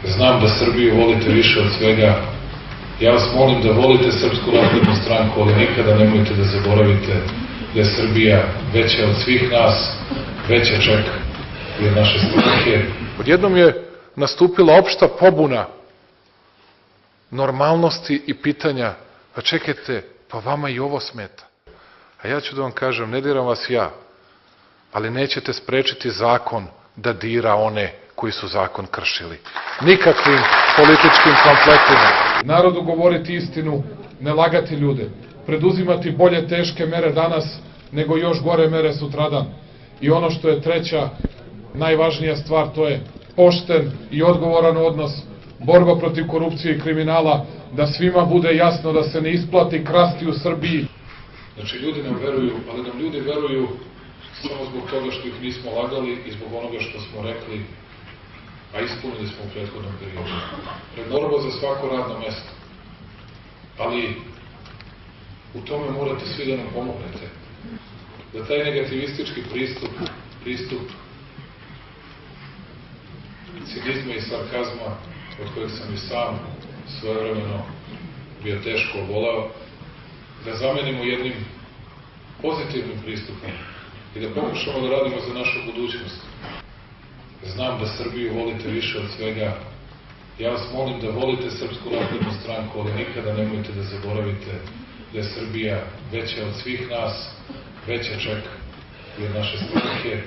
Znam da Srbiju volite više od svega. Ja vas molim da volite Srpsku naprednu stranku, ali nikada nemojte da zaboravite da je Srbija veća od svih nas, veća čak i od naše stranke. Odjednom je nastupila opšta pobuna normalnosti i pitanja, pa čekajte, pa vama i ovo smeta. A ja ću da vam kažem, ne diram vas ja, ali nećete sprečiti zakon da dira one koji su zakon kršili. Nikakvim političkim pamfletima. Narodu govoriti istinu, ne lagati ljude, preduzimati bolje teške mere danas nego još gore mere sutradan. I ono što je treća, najvažnija stvar, to je pošten i odgovoran odnos, borba protiv korupcije i kriminala, da svima bude jasno da se ne isplati krasti u Srbiji. Znači, ljudi nam veruju, ali nam ljudi veruju samo zbog toga što ih nismo lagali i zbog onoga što smo rekli, a ispunili smo u prethodnom periodu. Borba za svako radno mesto. Ali u tome morate svi da nam pomognete. Da taj negativistički pristup cinizma i sarkazma, od kojeg sam i sam svojevremeno bio teško obolao, da zamenimo jednim pozitivnim pristupom i da pokušamo da radimo za našu budućnost. Znam da Srbiju volite više od svega. Ja vas molim da volite Srpsku naprednu stranku, ali nikada nemojte da zaboravite da je Srbija veća od svih nas, veća čak i od naše stranke.